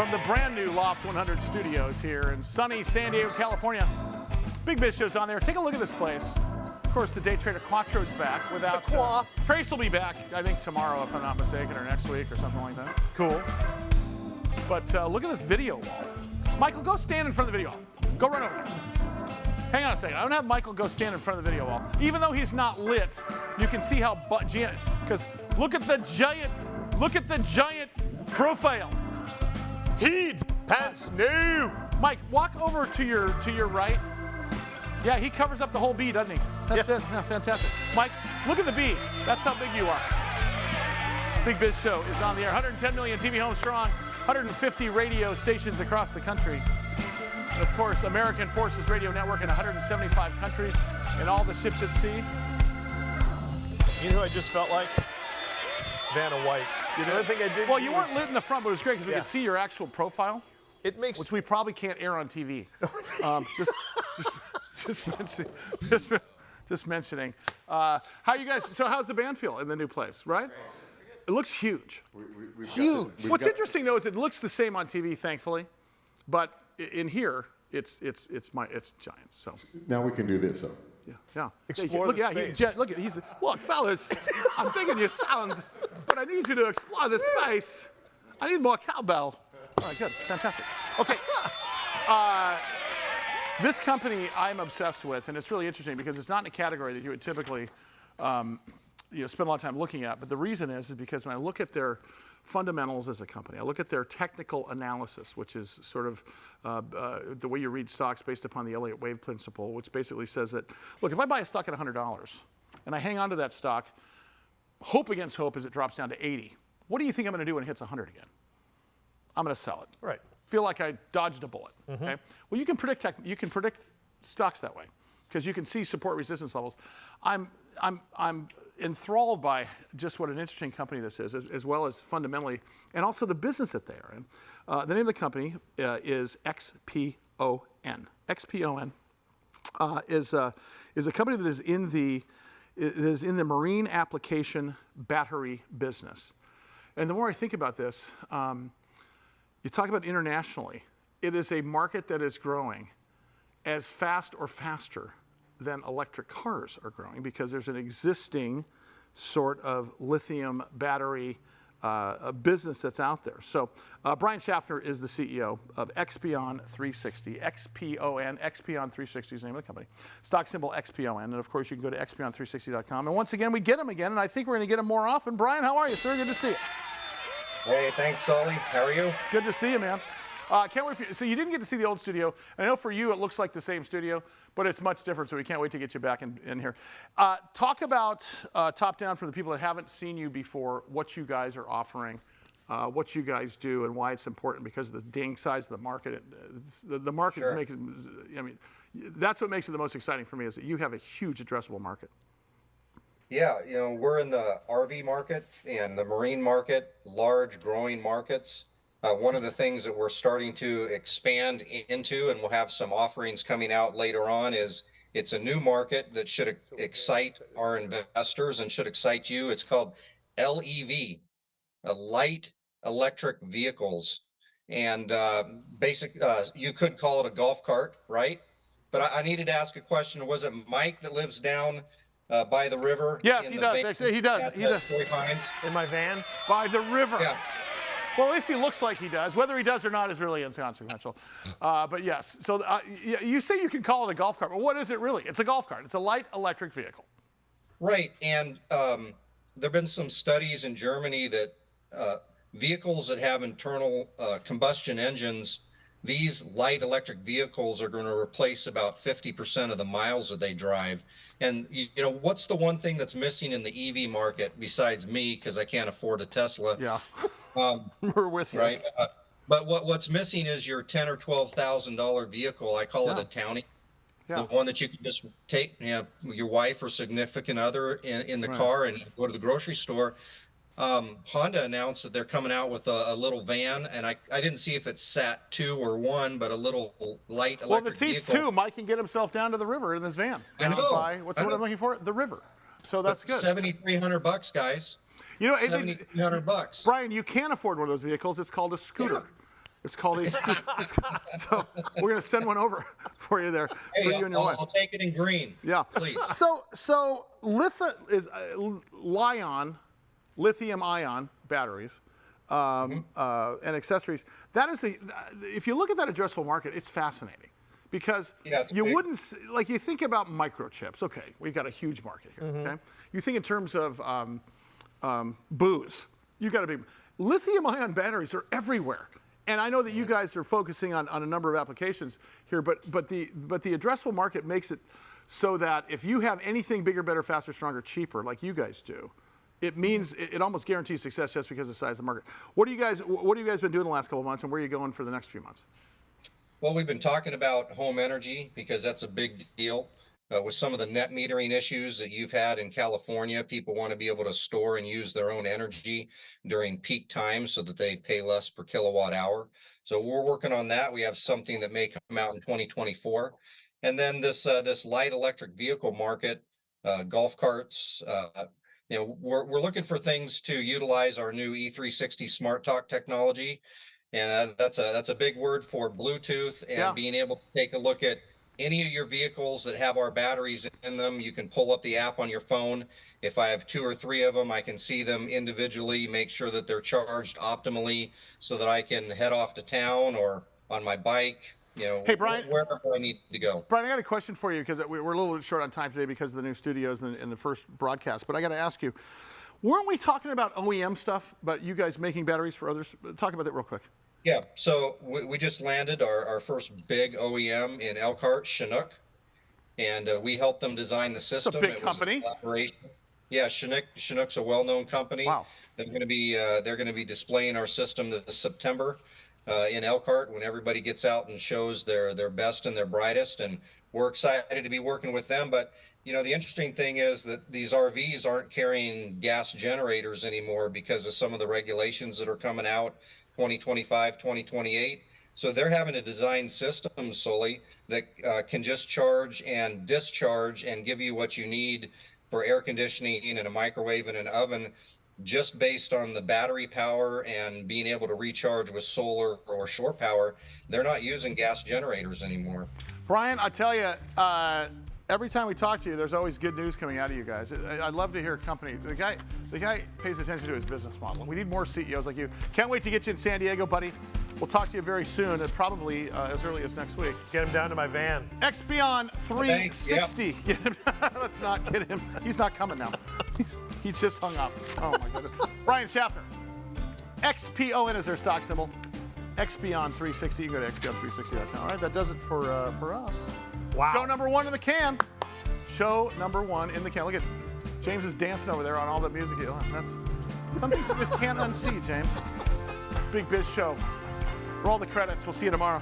From the brand new Loft 100 studios here in sunny San Diego, California. Big Biz Show's on there. Take a look at this place. Of course, the day trader Quattro's back. Without Trace will be back, I think tomorrow, if I'm not mistaken, or next week, or something like that. Cool. But look at this video wall. Michael, go stand in front of the video wall. Go run over there. Hang on a second. I don't have Michael go stand in front of the video wall. Even though he's not lit, you can see how because look at the giant profile. Heed, pants new. Mike, walk over to your right. Yeah, he covers up the whole B, doesn't he? That's it. Yeah, fantastic. Mike, look at the B. That's how big you are. Big Biz Show is on the air. 110 million TV homes strong, 150 radio stations across the country. And of course, American Forces Radio Network in 175 countries and all the ships at sea. You know who I just felt like? Vanna White. You know, the thing I did. Well, you weren't lit in the front, but it was great because we could see your actual profile. It makes, which we probably can't air on TV. Just mentioning. How you guys? So how's the band feel in the new place? Right? It looks huge. Huge. What's interesting though is it looks the same on TV, thankfully, but in here it's giant. So now we can do this. So. Yeah. Explore the space. Look at look, fellas. I'm thinking you sound, but I need you to explore the space. I need more cowbell. All right, good, fantastic. Okay. This company I'm obsessed with, and it's really interesting because it's not in a category that you would typically, spend a lot of time looking at. But the reason is because when I look at their fundamentals as a company, I look at their technical analysis, which is sort of the way you read stocks based upon the Elliott wave principle, which basically says that, look, if I buy a stock at $100 and I hang on to that stock, hope against hope as it drops down to 80, what do you think I'm going to do when it hits 100 again? I'm going to sell it. Right. Feel like I dodged a bullet. Mm-hmm. Okay. Well, you can predict stocks that way because you can see support resistance levels. I'm enthralled by just what an interesting company this is, as well as fundamentally, and also the business that they are in. The name of the company is Expion. Expion is a company that is in the marine application battery business. And the more I think about this, you talk about internationally, it is a market that is growing as fast or faster than electric cars are growing because there's an existing sort of lithium battery business that's out there. So Brian Schaffner is the CEO of Expion360, Expion360 is the name of the company. Stock symbol XPON, and of course you can go to Expion360.com. And once again, we get them again, and I think we're going to get them more often. Brian, how are you, sir? Good to see you. Hey, thanks, Sully. How are you? Good to see you, man. Can't wait for you. So you didn't get to see the old studio. I know for you it looks like the same studio, but it's much different, so we can't wait to get you back in here. Talk about top down for the people that haven't seen you before, what you guys are offering, what you guys do, and why it's important because of the dang size of the market. The market is making, that's what makes it the most exciting for me is that you have a huge addressable market. Yeah, we're in the RV market and the marine market, large growing markets. One of the things that we're starting to expand into, and we'll have some offerings coming out later on, is it's a new market that should excite our investors and should excite you. It's called LEV, Light Electric Vehicles. And you could call it a golf cart, right? But I needed to ask a question. Was it Mike that lives down by the river? Yes, he does. Actually, he does. In my van? By the river. Yeah. Well, at least he looks like he does. Whether he does or not is really inconsequential. But yes, so you say you can call it a golf cart, but what is it really? It's a golf cart. It's a light electric vehicle. Right, and there have been some studies in Germany that vehicles that have internal combustion engines, these light electric vehicles are going to replace about 50% of the miles that they drive. And what's the one thing that's missing in the EV market besides me, because I can't afford a Tesla? Yeah, we're with you. Right, but what's missing is your $10,000 or $12,000 vehicle. I call it a townie. Yeah. The one that you can just take, your wife or significant other in the car and go to the grocery store. Honda announced that they're coming out with a little van, and I didn't see if it's sat 2 or 1, but a little light electric Well, if it seats vehicle. 2, Mike can get himself down to the river in this van. I know. What's what I'm looking for? The river. So that's good. $7,300, guys. $7,300. Brian, Brian, you can afford one of those vehicles. It's called a scooter. It's called a so we're going to send one over for you there Hey, for you and your wife. I'll take it in green. Yeah. Please. So lithium-ion batteries and accessories. That is if you look at that addressable market, it's fascinating because it's you big. wouldn't like you think about microchips. Okay, we've got a huge market here. Okay, you think in terms of booze. You got to be lithium-ion batteries are everywhere. And I know that you guys are focusing on a number of applications here, but the addressable market makes it so that if you have anything bigger, better, faster, stronger, cheaper, like you guys do, it means it almost guarantees success just because of the size of the market. What have you guys been doing the last couple of months, and where are you going for the next few months? Well, we've been talking about home energy because that's a big deal. With some of the net metering issues that you've had in California, people want to be able to store and use their own energy during peak times so that they pay less per kilowatt hour. So we're working on that. We have something that may come out in 2024. And then this light electric vehicle market, golf carts, we're looking for things to utilize our new E360 Smart Talk technology. And that's a big word for Bluetooth and being able to take a look at any of your vehicles that have our batteries in them. You can pull up the app on your phone. If I have 2 or 3 of them, I can see them individually, make sure that they're charged optimally so that I can head off to town or on my bike, Hey, Brian, wherever I need to go. Brian, I got a question for you because we're a little bit short on time today because of the new studios and the first broadcast. But I got to ask you, weren't we talking about OEM stuff, but you guys making batteries for others? Talk about that real quick. Yeah, so we just landed our first big OEM in Elkhart, Chinook, and we helped them design the system. It's a big company. Yeah, Chinook's a well-known company. Wow. They're going to be displaying our system this September in Elkhart when everybody gets out and shows their best and their brightest, and we're excited to be working with them. But the interesting thing is that these RVs aren't carrying gas generators anymore because of some of the regulations that are coming out 2025, 2028. So they're having to design systems, Sully, that can just charge and discharge and give you what you need for air conditioning and a microwave and an oven, just based on the battery power and being able to recharge with solar or shore power. They're not using gas generators anymore. Brian, I tell you, every time we talk to you, there's always good news coming out of you guys. I'd love to hear a company. The guy pays attention to his business model. We need more CEOs like you. Can't wait to get you in San Diego, buddy. We'll talk to you very soon, and probably as early as next week. Get him down to my van. Expion360. Yep. Let's not get him. He's not coming now. He just hung up. Oh my goodness. Brian Schaffner. XPON is their stock symbol. Expion360. You can go to expion360.com. All right, that does it for us. Wow. Show number 1 in the can. Show number 1 in the can. Look at James is dancing over there on all the music. That's some things you just can't unsee, James. Big Biz Show. Roll the credits. We'll see you tomorrow.